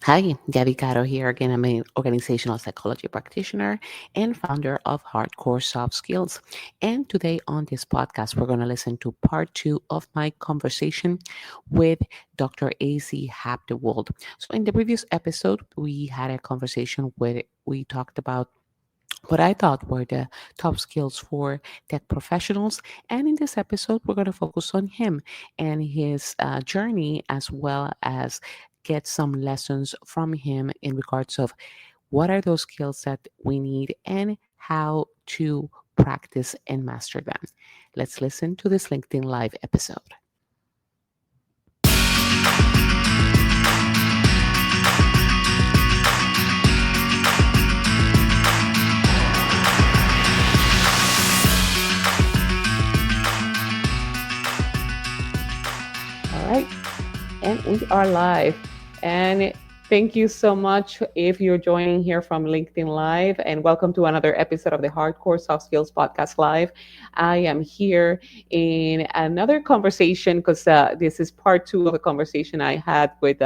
Hi, Yadi here again. I'm an organizational psychology practitioner and founder of Hardcore Soft Skills. And today on this podcast, we're going to listen to part two of my conversation with Dr. A.C. Habtewold. So, in the previous episode, we had a conversation where we talked about what I thought were the top skills for tech professionals. And in this episode, we're going to focus on him and his journey, as well as get some lessons from him in regards of what are those skills that we need and how to practice and master them. Let's listen to this LinkedIn Live episode. All right. And we are live. And thank you so much if you're joining here from LinkedIn Live. And welcome to another episode of the Hardcore Soft Skills Podcast Live. I am here in another conversation because this is part two of a conversation I had with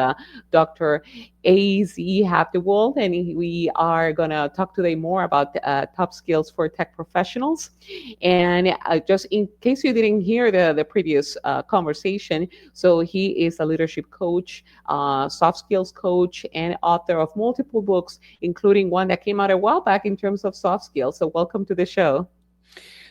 Dr. A.Z. Habtewold. And we are going to talk today more about top skills for tech professionals. And just in case you didn't hear the previous conversation, so he is a leadership coach, soft skills coach, and author of multiple books, including one that came out a while back in terms of soft skills. So welcome to the show.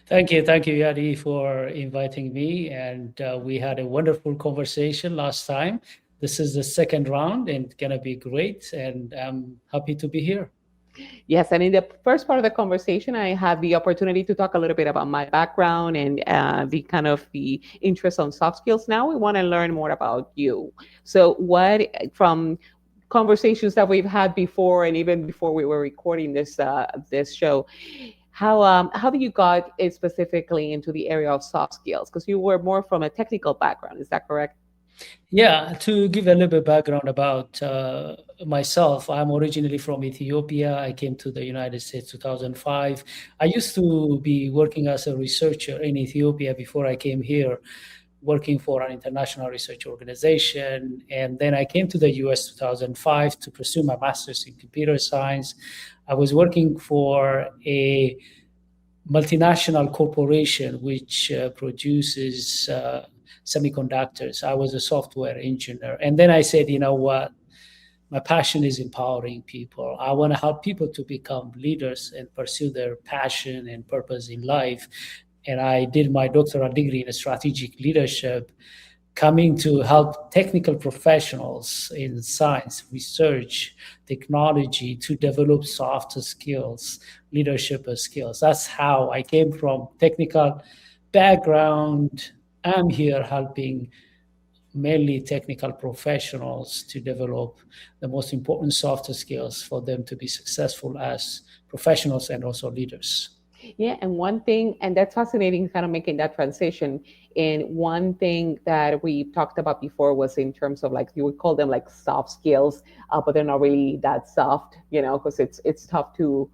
Thank you, Yadi, for inviting me. And we had a wonderful conversation last time. This is the second round, and it's gonna be great. And I'm happy to be here. Yes, and in the first part of the conversation, I had the opportunity to talk a little bit about my background and the kind of the interest on soft skills. Now we want to learn more about you. So, what from conversations that we've had before, and even before we were recording this show, how you got specifically into the area of soft skills? Because you were more from a technical background, is that correct? Yeah, to give a little bit background about myself, I'm originally from Ethiopia. I came to the United States 2005. I used to be working as a researcher in Ethiopia before I came here, working for an international research organization. And then I came to the US 2005 to pursue my master's in computer science. I was working for a multinational corporation which produces semiconductors. I was a software engineer. And then I said, you know what? My passion is empowering people. I want to help people to become leaders and pursue their passion and purpose in life. And I did my doctoral degree in strategic leadership, coming to help technical professionals in science, research, technology to develop softer skills, leadership skills. That's how I came from technical background. I'm here helping mainly technical professionals to develop the most important softer skills for them to be successful as professionals and also leaders. Yeah, and one thing, and that's fascinating, kind of making that transition. And one thing that we talked about before was in terms of like you would call them like soft skills, but they're not really that soft, because it's tough to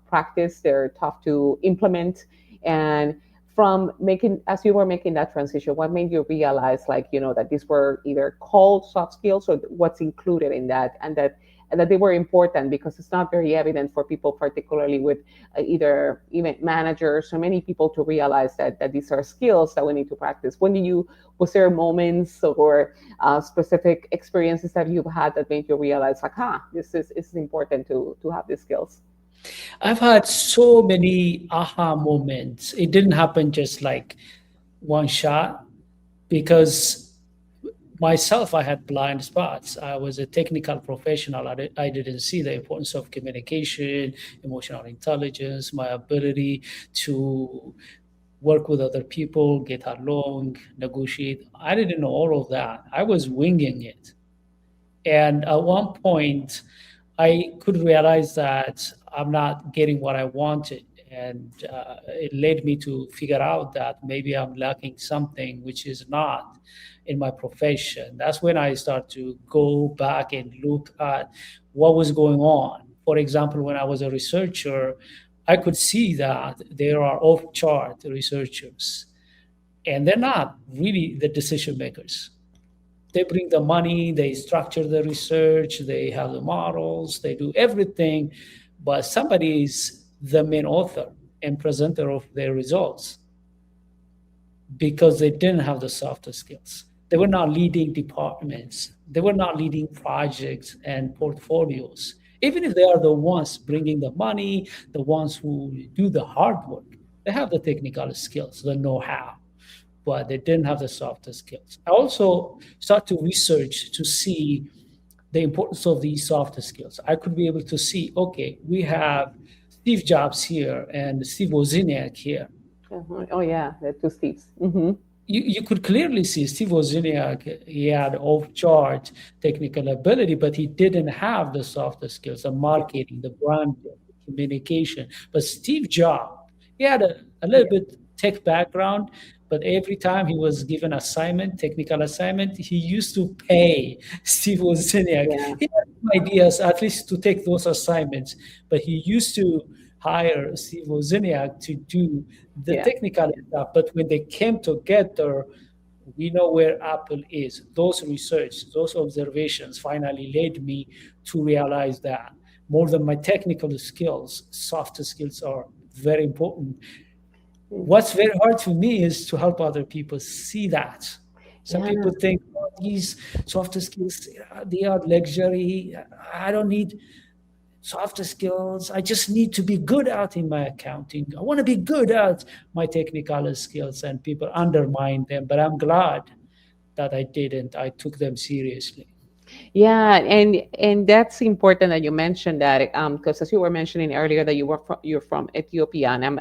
practice. They're tough to implement. And from making, as you were making that transition, what made you realize, like, that these were either called soft skills or what's included in that, and that they were important because it's not very evident for people, particularly with either event managers or many people, to realize that these are skills that we need to practice. Was there moments or specific experiences that you've had that made you realize, like, this is important to have these skills? I've had so many aha moments. It didn't happen just like one shot because myself, I had blind spots. I was a technical professional. I didn't see the importance of communication, emotional intelligence, my ability to work with other people, get along, negotiate. I didn't know all of that. I was winging it. And at one point, I could realize that I'm not getting what I wanted. And it led me to figure out that maybe I'm lacking something which is not in my profession. That's when I start to go back and look at what was going on. For example, when I was a researcher, I could see that there are off chart researchers, and they're not really the decision makers. They bring the money, they structure the research, they have the models, they do everything, but somebody is the main author and presenter of their results because they didn't have the softer skills. They were not leading departments, they were not leading projects and portfolios. Even if they are the ones bringing the money, the ones who do the hard work, they have the technical skills, the know how, but they didn't have the softer skills. I also start to research to see the importance of these softer skills. I could be able to see, okay, we have Steve Jobs here and Steve Wozniak here. Uh-huh. Oh yeah, the two Steves. Mm-hmm. You could clearly see Steve Wozniak, he had off-chart technical ability, but he didn't have the softer skills, the Yeah, marketing, the branding, the communication. But Steve Jobs, he had a little yeah, bit tech background, but every time he was given assignment, technical assignment, he used to pay Steve Wozniak. yeah, He had some ideas at least to take those assignments, but he used to hire Steve Wozniak to do the yeah. technical stuff. But when they came together, we know where Apple is. Those research, those observations finally led me to realize that more than my technical skills, soft skills are very important. Mm. What's very hard for me is to help other people see that. Some Yeah, people think, oh, these soft skills, they are luxury. I don't need soft skills. I just need to be good at in my accounting. I want to be good at my technical skills, and people undermine them. But I'm glad that I didn't. I took them seriously. yeah, and that's important that you mentioned that because as you were mentioning earlier that you're from Ethiopia and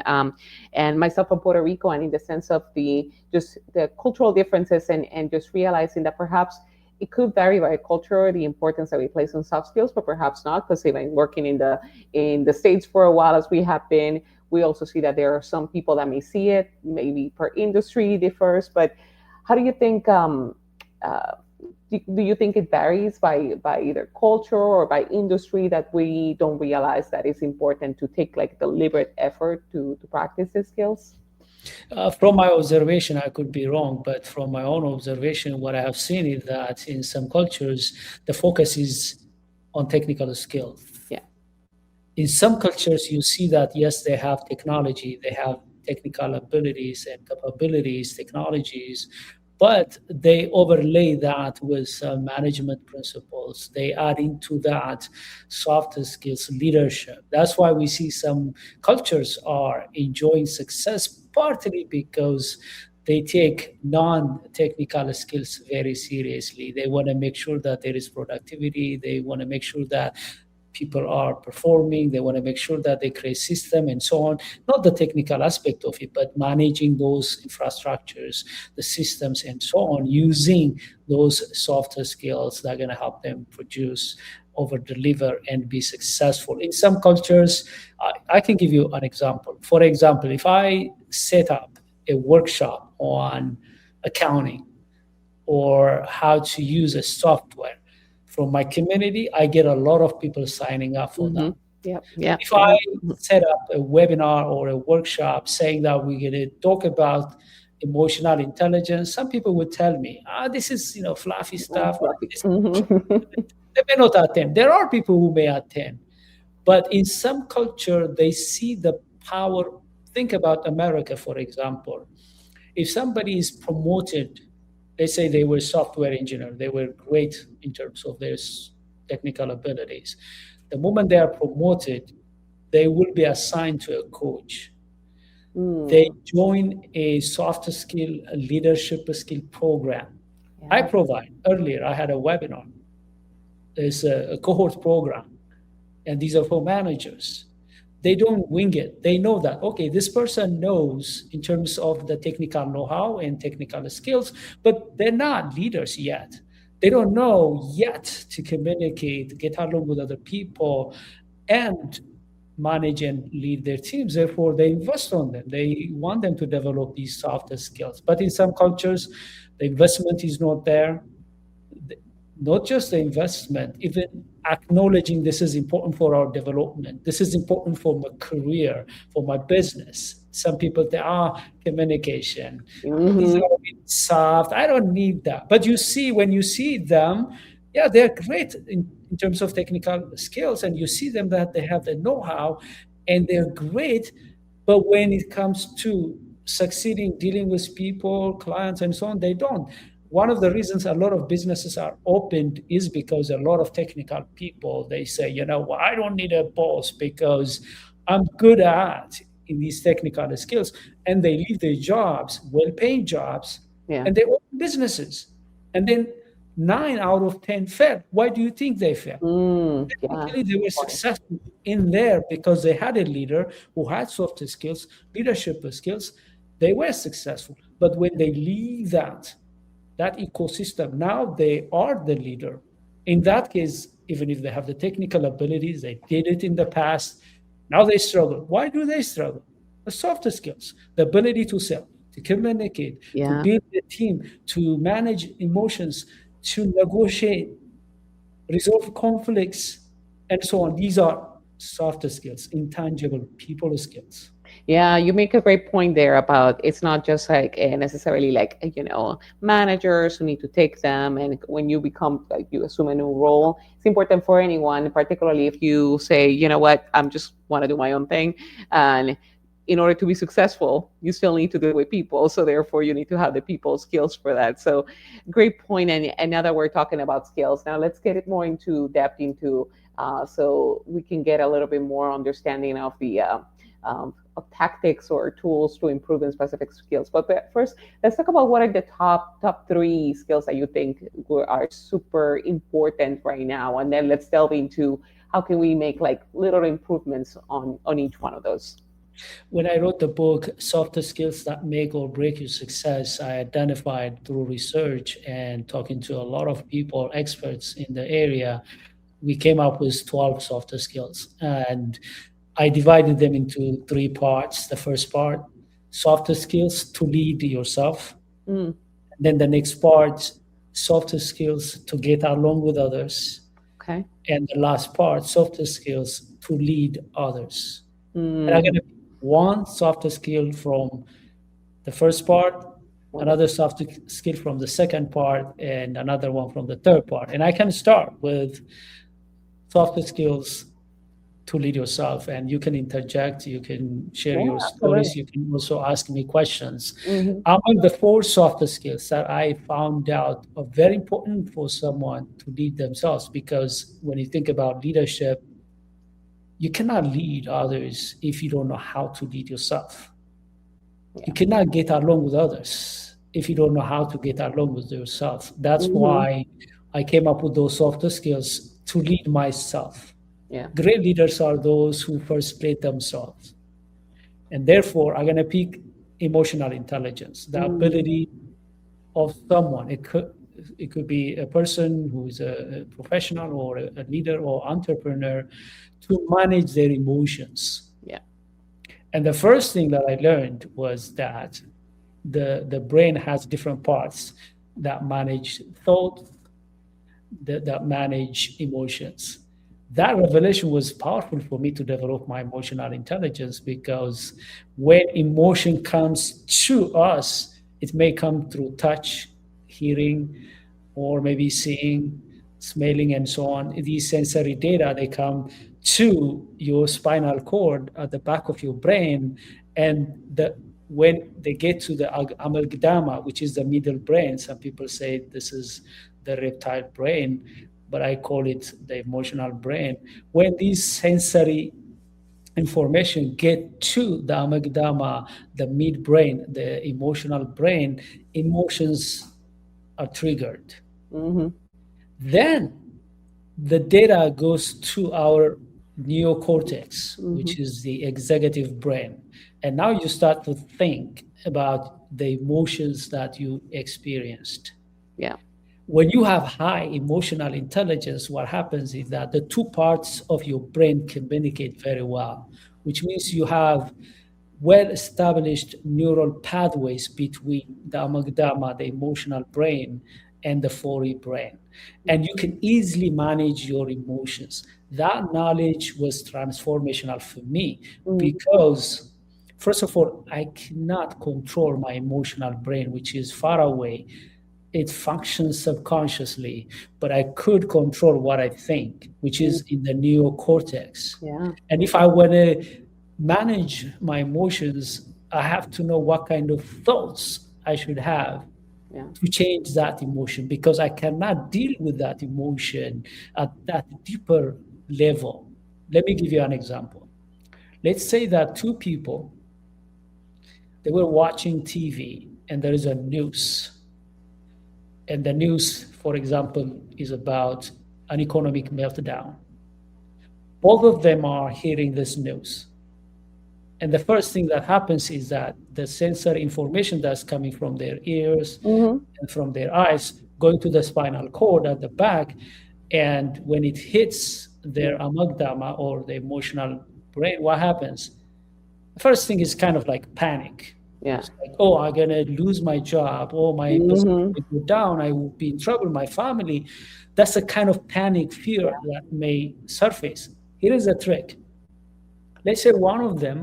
and myself from Puerto Rico, and in the sense of the just the cultural differences and just realizing that perhaps it could vary by culture the importance that we place on soft skills, but perhaps not, because even working in the States for a while as we have been, we also see that there are some people that may see it maybe per industry differs. But how do you think uh, do you think it varies by either culture or by industry that we don't realize that it's important to take like deliberate effort to practice these skills? From my observation, I could be wrong, but from my own observation, what I have seen is that in some cultures, the focus is on technical skills. Yeah. In some cultures, you see that yes, they have technology, they have technical abilities and capabilities, technologies, but they overlay that with management principles. They add into that softer skills, leadership. That's why we see some cultures are enjoying success, partly because they take non-technical skills very seriously. They want to make sure that there is productivity. They want to make sure that people are performing. They want to make sure that they create system and so on. Not the technical aspect of it, but managing those infrastructures, the systems and so on, using those softer skills that are going to help them produce, over deliver, and be successful. In some cultures, I can give you an example. For example, if I set up a workshop on accounting or how to use a software from my community, I get a lot of people signing up for that. Mm-hmm. Yeah. Yeah. If I set up a webinar or a workshop saying that we're going to talk about emotional intelligence, some people would tell me, this is fluffy stuff. Mm-hmm. They may not attend. There are people who may attend, but in some culture, they see the power. Think about America, for example. If somebody is promoted, let's say they were software engineer, they were great in terms of their technical abilities. The moment they are promoted, they will be assigned to a coach. They Mm. join a soft skill, a leadership skill program. I Yeah. provide earlier, I had a webinar. There's a cohort program, and these are for managers. They don't wing it. They know that, okay, this person knows in terms of the technical know-how and technical skills, but they're not leaders yet. They don't know yet to communicate, get along with other people, and manage and lead their teams. Therefore, they invest on them. They want them to develop these softer skills. But in some cultures, the investment is not there. Not just the investment, even acknowledging this is important for our development. This is important for my career, for my business. Some people they are communication. These Hmm. are a bit soft. I don't need that. But you see, when you see them, yeah, they're great in terms of technical skills, and you see them that they have the know-how and they're great. But when it comes to succeeding dealing with people, clients, and so on, they don't. One of the reasons a lot of businesses are opened is because a lot of technical people they say, well, I don't need a boss because I'm good at in these technical skills, and they leave their jobs, well-paying jobs, Yeah. and they open businesses, and then 9 out of 10 fail. Why do you think they fail? Yeah. Technically, they were successful in there because they had a leader who had soft skills, leadership skills. They were successful. But when they leave that ecosystem, now they are the leader. In that case, even if they have the technical abilities, they did it in the past, now they struggle. Why do they struggle? The soft skills, the ability to sell, to communicate, to Yeah. build a team, to manage emotions, to negotiate, resolve conflicts, and so on. These are softer skills, intangible people skills. Yeah, you make a great point there about it's not just like necessarily like managers who need to take them, and when you become like you assume a new role, it's important for anyone, particularly if you say, you know what, I'm just want to do my own thing, and in order to be successful, you still need to deal with people. So therefore, you need to have the people skills for that. So, great point. And now that we're talking about skills, now let's get it more into depth into so we can get a little bit more understanding of the of tactics or tools to improve in specific skills. But first, let's talk about what are the top three skills that you think are super important right now, and then let's delve into how can we make like little improvements on each one of those. When I wrote the book, Softer Skills That Make or Break Your Success, I identified through research and talking to a lot of people, experts in the area, we came up with 12 softer skills. And I divided them into three parts. The first part, softer skills to lead yourself. Mm, Then the next part, softer skills to get along with others. okay. And the last part, softer skills to lead others. And I'm going Mm, to pick one softer skill from the first part, another wonderful. soft skill from the second part, and another one from the third part. And I can start with softer skills to lead yourself, and you can interject, you can share Yeah, your absolutely. stories, you can also ask me questions. Hmm. Among the four softer skills that I found out are very important for someone to lead themselves, because when you think about leadership, you cannot lead others if you don't know how to lead yourself. You Yeah. cannot get along with others if you don't know how to get along with yourself. That's Hmm. why I came up with those softer skills to lead myself. Yeah. Great leaders are those who first lead themselves. And therefore, I'm going to pick emotional intelligence, the Mm, ability of someone. It could be a person who is a professional or a leader or entrepreneur to manage their emotions. yeah. And the first thing that I learned was that the brain has different parts that manage thought, that manage emotions. That revelation was powerful for me to develop my emotional intelligence, because when emotion comes to us, it may come through touch, hearing, or maybe seeing, smelling, and so on. These sensory data, they come to your spinal cord at the back of your brain, and when they get to the amygdala, which is the middle brain, some people say this is the reptile brain, but I call it the emotional brain. When these sensory information get to the amygdala, the midbrain, the emotional brain, emotions are triggered. Hmm. Then the data goes to our neocortex, Hmm. which is the executive brain. And now you start to think about the emotions that you experienced. Yeah. When you have high emotional intelligence, what happens is that the two parts of your brain communicate very well, which means you have well established neural pathways between the amygdala, the emotional brain, and the 4E brain. And you can easily manage your emotions. That knowledge was transformational for me Mm, because, first of all, I cannot control my emotional brain, which is far away. It functions subconsciously, but I could control what I think, which mm, is in the neocortex. yeah, And if I want to manage my emotions, I have to know what kind of thoughts I should have yeah. to change that emotion because I cannot deal with that emotion at that deeper level. Let me give you an example. Let's say that two people they were watching TV and there is a news, and the news, for example, is about an economic meltdown. Both of them are hearing this news. And the first thing that happens is that the sensor information that's coming from their ears Mm-hmm. and from their eyes going to the spinal cord at the back. And when it hits Yeah, their amygdala or the emotional brain, what happens? The first thing is kind of like panic. yeah. It's like, oh, I'm gonna lose my job, or my business Mm-hmm. will go down, I will be in trouble, my family. That's the kind of panic fear that may surface. Here is a trick. Let's say one of them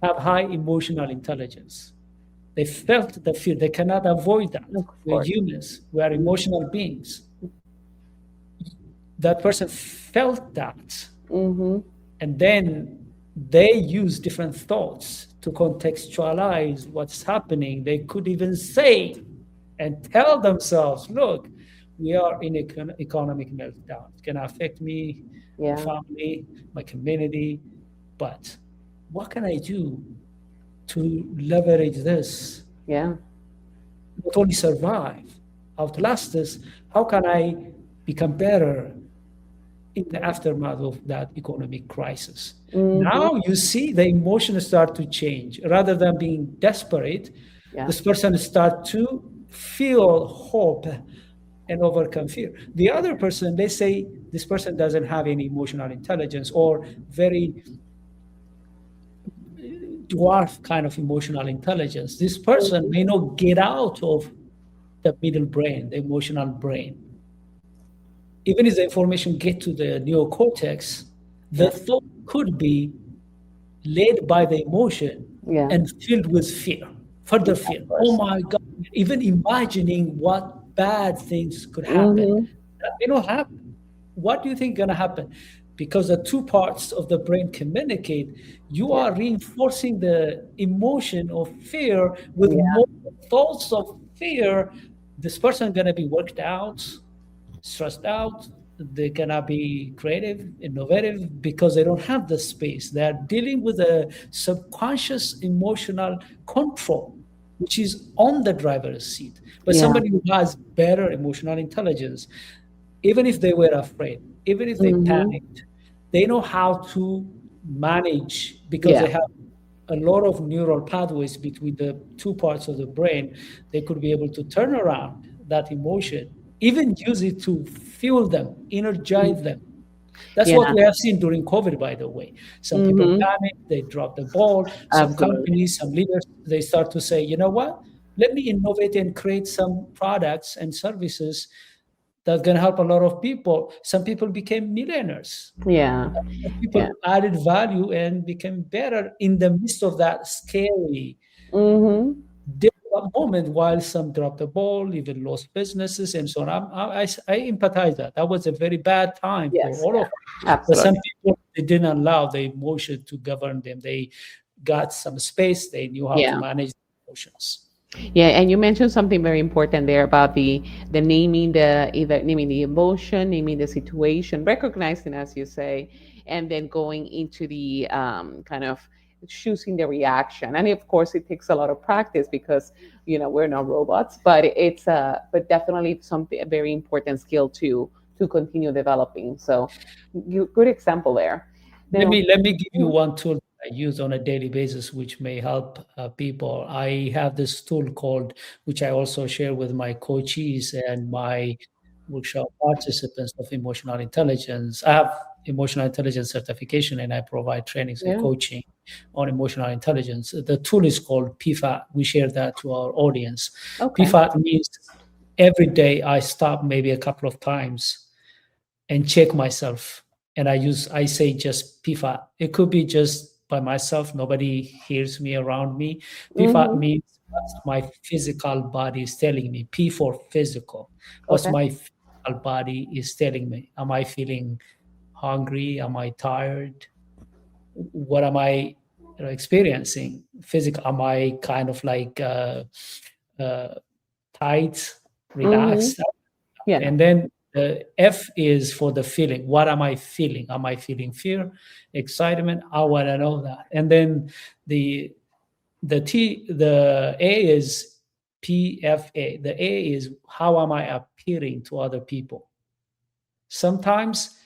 have high emotional intelligence. They felt the fear. They cannot avoid that. Of We're course. humans. We are emotional beings. That person felt that, Mm-hmm. and then they use different thoughts to contextualize what's happening. They could even say and tell themselves, look, we are in an economic meltdown. It's going to affect me, my Yeah, family, my community. But what can I do to leverage this? yeah. Not only survive, outlast this, how can I become better in the aftermath of that economic crisis? Mm-hmm. Now you see the emotions start to change. Rather than being desperate, Yeah. this person start to feel hope and overcome fear. The other person, they say this person doesn't have any emotional intelligence or very dwarf kind of emotional intelligence. This person Mm-hmm. may not get out of the middle brain, the emotional brain. Even if the information get to the neocortex, the Yeah. thought could be led by the emotion Yeah. and filled with fear, further Yeah. fear. Of Oh course. my God, even imagining what bad things could happen. Mm-hmm. That may not happen. What do you think gonna happen? Because the two parts of the brain communicate, you Yeah. are reinforcing the emotion of fear with Yeah. more thoughts of fear. This person gonna be worked out, stressed out. They cannot be creative, innovative because they don't have the space. They are dealing with a subconscious emotional control, which is on the driver's seat. But Yeah. somebody who has better emotional intelligence, even if they were afraid, even if they Mm-hmm. panicked, they know how to manage because Yeah. they have a lot of neural pathways between the two parts of the brain. They could be able to turn around that emotion, even use it to fuel them, energize them. That's what Yeah. we have seen during COVID, by the way. Some people Mm-hmm. panic, they drop the ball. Some Absolutely. companies, some leaders, they start to say, you know what? Let me innovate and create some products and services that's going to help a lot of people. Some people became millionaires. Yeah. Yeah. People added value and became better in the midst of that scary Mm-hmm. difficult moment, while some dropped the ball, even lost businesses and so on. I empathize that. That was a very bad time for Yes. all of us. Yeah. But some Absolutely. people, they didn't allow the emotion to govern them. They got some space. They knew how to Yeah. manage emotions. Yeah, and you mentioned something very important there about the naming the either naming the emotion, naming the situation, recognizing as you say, and then going into the kind of choosing the reaction. And of course, it takes a lot of practice because we're not robots, but it's but definitely something a very important skill to continue developing. So, good example there. Let Now, me let me give you one tool I use on a daily basis, which may help people. I have this tool called, which I also share with my coaches and my workshop participants of emotional intelligence. I have emotional intelligence certification, and I provide trainings and yeah, coaching on emotional intelligence. The tool is called PFAT. We share that to our audience. okay, PFAT means Every day I stop maybe a couple of times and check myself. And I say just PFAT. It could be just by myself. Nobody hears me around me. PFAT Mm-hmm. means what my physical body is telling me. P for physical. What's Okay. my physical body is telling me? Am I feeling hungry? Am I tired? What am I experiencing? Physical? Am I kind of like uh, tight, Mm-hmm. relaxed? Yeah. And then the F is for the feeling. What am I feeling? Am I feeling fear, excitement? I want to know that. And then the the A is PFA. The A is how am I appearing to other people? Sometimes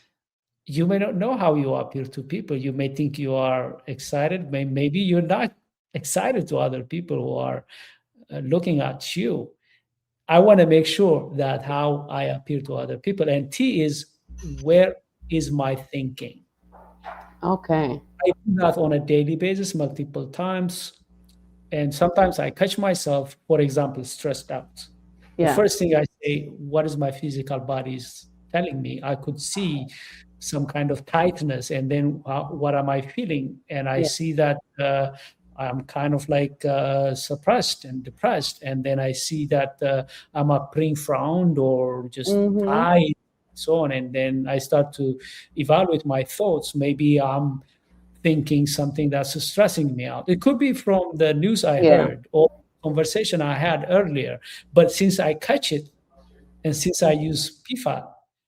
you may not know how you appear to people. You may think you are excited. Maybe you're not excited to other people who are looking at you. I want to make sure that how I appear to other people. And T is where is my thinking? Okay. I do that on a daily basis, multiple times. And sometimes I catch myself, for example, stressed out. The Yeah. first thing I say, what is my physical body is telling me? I could see some kind of tightness, and then what am I feeling? And I Yeah. see that I'm kind of like suppressed and depressed, and then I see that I'm appearing frowned or just Mm-hmm. tight, so on. And then I start to evaluate my thoughts. Maybe I'm thinking something that's stressing me out. It could be from the news I Yeah. heard or conversation I had earlier. But since I catch it and since I use PFAT,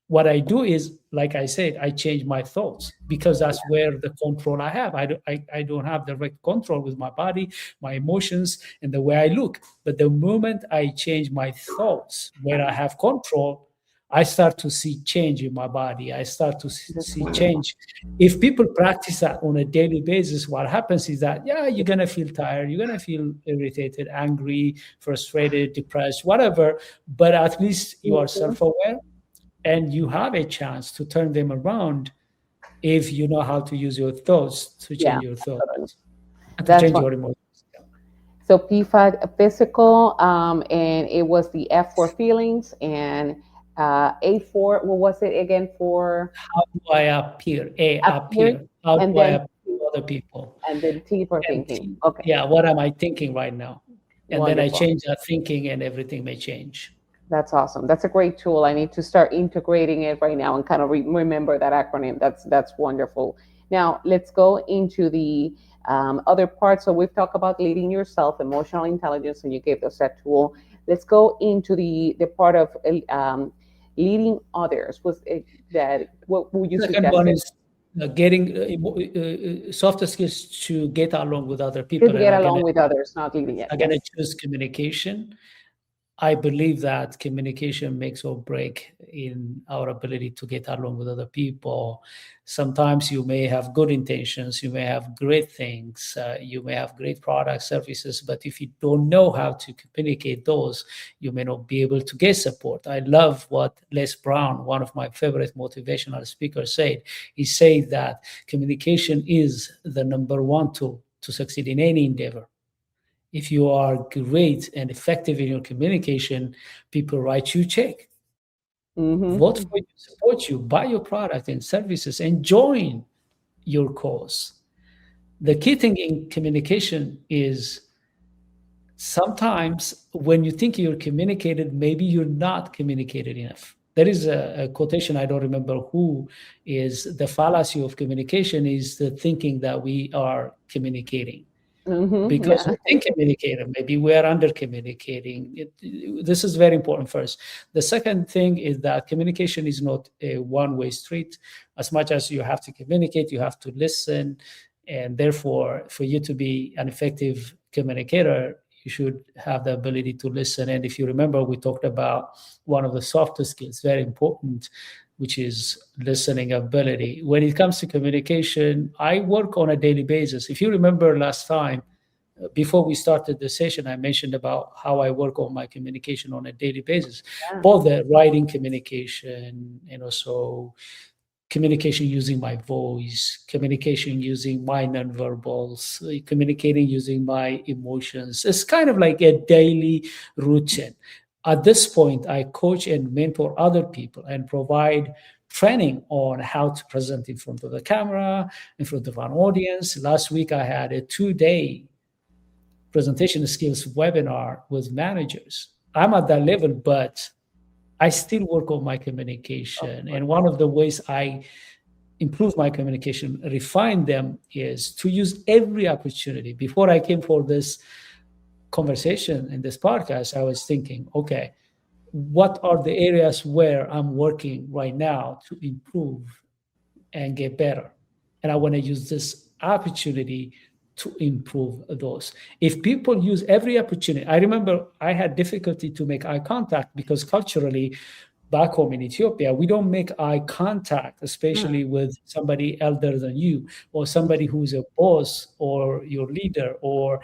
what I do is, like I said, I change my thoughts because that's where the control I have. I don't have direct control with my body, my emotions, and the way I look. But the moment I change my thoughts, where I have control, I start to see change in my body. I start to That's see wonderful. change. If people practice that on a daily basis, what happens is that, yeah, you're going to feel tired, you're going to feel irritated, angry, frustrated, depressed, whatever, but at least you are Mm-hmm. self-aware and you have a chance to turn them around if you know how to use your thoughts to Yeah. change your Totally. thoughts and to That's change what. your emotions. So PFAD physical, and it was the F for feelings, and A for what was it again for How do I appear? A, appearing, appear. How and do I then appear to other people? T for And thinking. T, Okay, yeah, what am I thinking right now? And then I wonderful. change that thinking and everything may change. That's awesome. That's a great tool. I need to start integrating it right now and kind of remember that acronym. That's wonderful. Now let's go into the other parts. So we've talked about leading yourself, emotional intelligence, and you gave us that tool. Let's go into the part of leading others. Was it that what would you Second one suggest it is getting softer skills to get along with other to people. And get along with others, not leading it? I'm gonna Yes. choose communication. I believe that communication makes or break in our ability to get along with other people. Sometimes you may have good intentions, you may have great things, you may have great products, services, but if you don't know how to communicate those, you may not be able to get support. I love what Les Brown, one of my favorite motivational speakers, said. He said that communication is the number one tool to succeed in any endeavor. If you are great and effective in your communication, people write you a check, vote Mm-hmm. for you, support you, buy your product and services, and join your cause. The key thing in communication is sometimes when you think you're communicated, maybe you're not communicated enough. There is a quotation, I don't remember who, is the fallacy of communication is the thinking that we are communicating Mm-hmm. because Yeah. we think communicator, maybe we are under communicating. This is very important first. The second thing is that communication is not a one-way street. As much as you have to communicate, you have to listen. And therefore, for you to be an effective communicator, you should have the ability to listen. And if you remember, we talked about one of the softer skills, very important, which is listening ability. When it comes to communication, I work on a daily basis. If you remember last time, before we started the session, I mentioned about how I work on my communication on a daily basis, Yeah. both the writing communication and also communication using my voice, communication using my nonverbals, communicating using my emotions. It's kind of like a daily routine. At this point, I coach and mentor other people and provide training on how to present in front of the camera, in front of an audience. Last week, I had a 2 day presentation skills webinar with managers. I'm at that level, but I still work on my Of communication. course. And one of the ways I improve my communication, refine them, is to use every opportunity. Before I came for this conversation in this podcast, I was thinking, okay, what are the areas where I'm working right now to improve and get better? And I want to use this opportunity to improve those. If people use every opportunity, I remember I had difficulty to make eye contact because culturally, back home in Ethiopia, we don't make eye contact, Mm, especially with somebody elder than you or somebody who's a boss or your leader or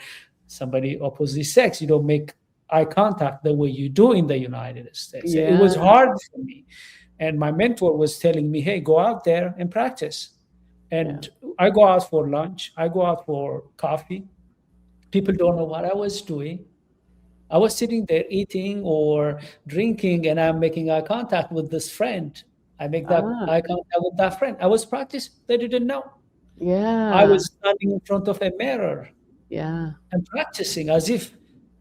somebody opposite sex. You don't make eye contact the way you do in the United States. It yeah, was hard for me. And my mentor was telling me, hey, go out there and practice. yeah. And I go out for lunch, I go out for coffee. People don't know what I was doing. I was sitting there eating or drinking, and I'm making eye contact with this friend. I make that Ah, eye contact with that friend. I was practicing. They didn't know. I yeah, was standing in front of a mirror yeah. and practicing as if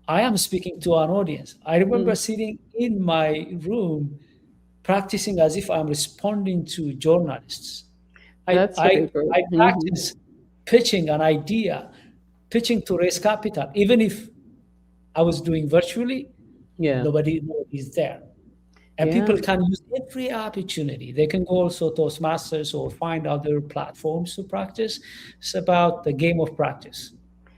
I am speaking to an audience. I remember Mm, sitting in my room practicing as if I'm responding to journalists. I, that's I, really good. I Hmm. practice pitching an idea, pitching to raise capital, even if I was doing virtually, Yeah, nobody's there. And yeah. people can use every opportunity. They can go also to Toastmasters or find other platforms to practice. It's about the game of practice.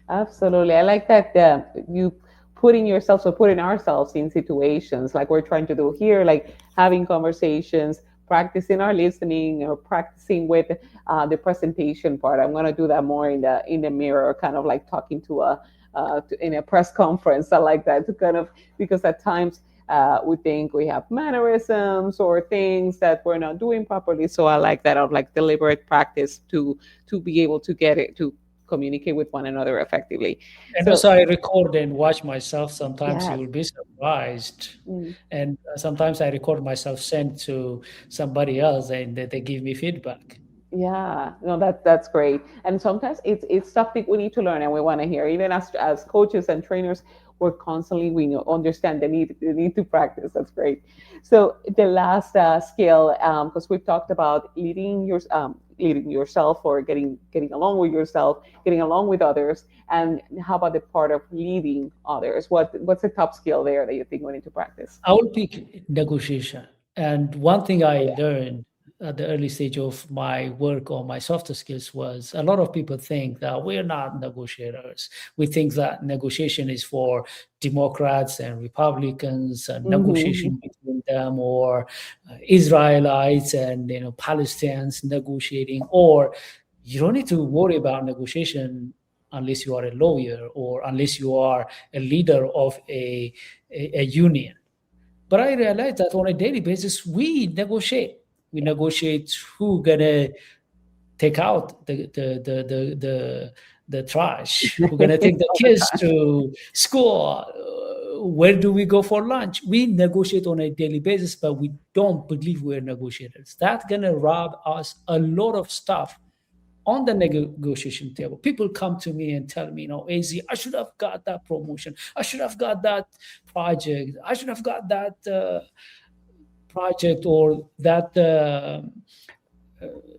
Absolutely. I like that you putting yourself, so putting ourselves in situations like we're trying to do here, like having conversations, practicing our listening or practicing with the presentation part. I'm going to do that more in the mirror, kind of like talking to in a press conference. I like that to kind of, because at times we think we have mannerisms or things that we're not doing properly. So I like that of like deliberate practice to be able to get it to communicate with one another effectively. And So also, I record and watch myself. Sometimes you yes. will be surprised. Mm. And sometimes I record myself, send to somebody else, and they give me feedback. Yeah, no, that's great. And sometimes it's something we need to learn and we want to hear. Even as coaches and trainers, we're constantly we know, understand the need to practice. That's great. So the last skill, because we've talked about leading yourself or getting along with yourself, getting along with others, and how about the part of leading others? What's the top skill there that you think we need to practice? I will pick negotiation. And one thing I learned at the early stage of my work on my softer skills was a lot of people think that we're not negotiators. We think that negotiation is for Democrats and Republicans and Mm-hmm. negotiation between them, or Israelites and Palestinians negotiating, or you don't need to worry about negotiation unless you are a lawyer or unless you are a leader of a union. But I realized that on a daily basis, we negotiate. We negotiate who gonna take out the trash, who gonna take the All the kids time. to school, where do we go for lunch? We negotiate on a daily basis, but we don't believe we're negotiators. That's gonna rob us a lot of stuff on the negotiation table. People come to me and tell me, AZ, I should have got that promotion. I should have got that project. I should have got that project or that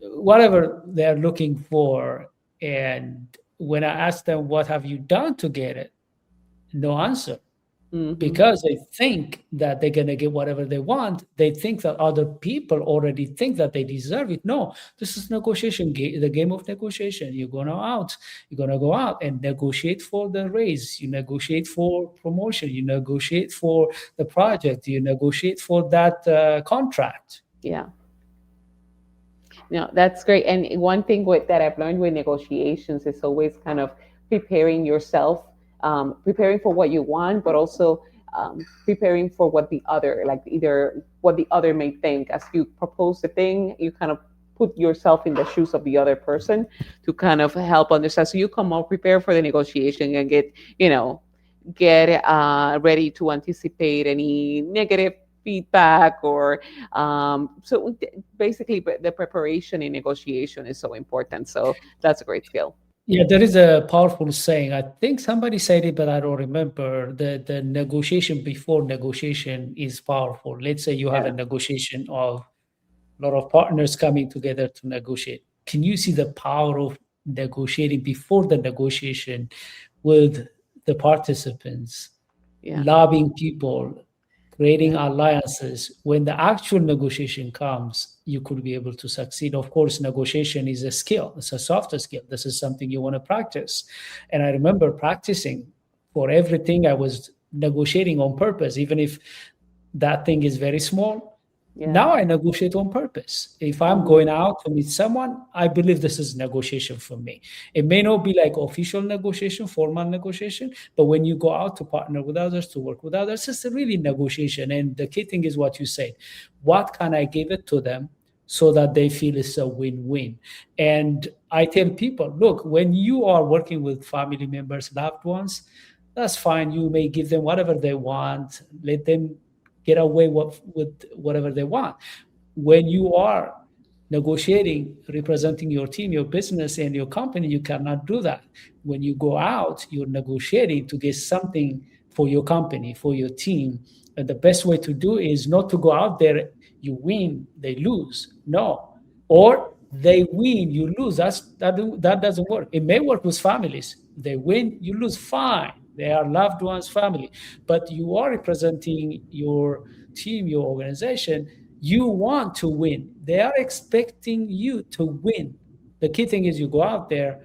whatever they're looking for. And when I ask them, what have you done to get it? No answer, Hmm. because they think that they're going to get whatever they want. They think that other people already think that they deserve it. No, this is negotiation, the game of negotiation. You're going to go out and negotiate for the raise. You negotiate for promotion. You negotiate for the project. You negotiate for that contract. Yeah. No, that's great. And one thing that I've learned with negotiations is always kind of preparing yourself, preparing for what you want, but also preparing for what the other, like either what the other may think. As you propose the thing, you kind of put yourself in the shoes of the other person to kind of help understand. So you come out prepared for the negotiation and get, you know, get ready to anticipate any negative feedback or so basically the preparation in negotiation is so important. So that's a great skill. Yeah, there is a powerful saying. I think somebody said it, but I don't remember. The negotiation before negotiation is powerful. Let's say you have a Yeah. negotiation of a lot of partners coming together to negotiate. Can you see the power of negotiating before the negotiation with the participants, Yeah. lobbying people, creating Yeah. alliances? When the actual negotiation comes, you could be able to succeed. Of course, negotiation is a skill, it's a softer skill. This is something you want to practice. And I remember practicing for everything. I was negotiating on purpose, even if that thing is very small. Yeah. Now I negotiate on purpose. If I'm Oh, going out to meet someone, I believe this is negotiation for me. It may not be like official negotiation, formal negotiation, but when you go out to partner with others, to work with others, it's a really negotiation. And the key thing is what you said. What can I give it to them so that they feel it's a win-win? And I tell people, look, when you are working with family members, loved ones, that's fine. You may give them whatever they want, let them get away with whatever they want. When you are negotiating, representing your team, your business, and your company, you cannot do that. When you go out, you're negotiating to get something for your company, for your team. And the best way to do is not to go out there, you win, they lose. No. Or they win, you lose. That doesn't work. It may work with families. They win, you lose, fine. They are loved ones, family. But you are representing your team, your organization. You want to win. They are expecting you to win. The key thing is you go out there,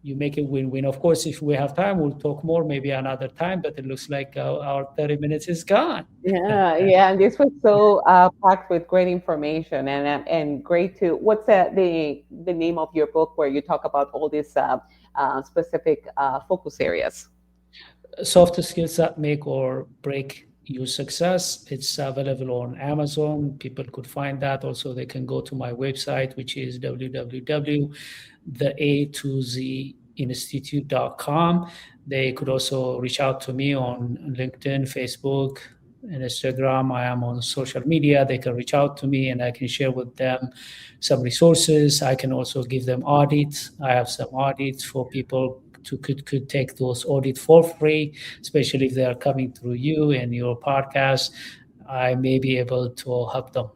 you make it win-win. Of course, if we have time, we'll talk more maybe another time, but it looks like our 30 minutes is gone. yeah, yeah. And this was so packed with great information and great to. What's the name of your book where you talk about all these specific focus areas? Soft skills that make or break your success. It's available on Amazon. People could find that. Also, they can go to my website, which is www.theA2Zinstitute.com. They could also reach out to me on LinkedIn, Facebook, and Instagram. I am on social media. They can reach out to me and I can share with them some resources. I can also give them audits. I have some audits for people to could take those audits for free, especially if they are coming through you and your podcast. I may be able to help them.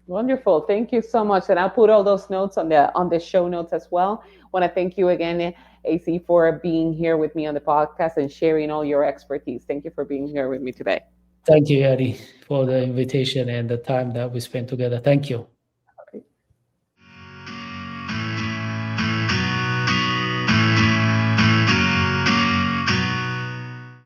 Wonderful. Thank you so much. And I'll put all those notes on the show notes as well. Want to thank you again, AC, for being here with me on the podcast and sharing all your expertise. Thank you for being here with me today. Thank you, Yadi, for the invitation and the time that we spent together. Thank you.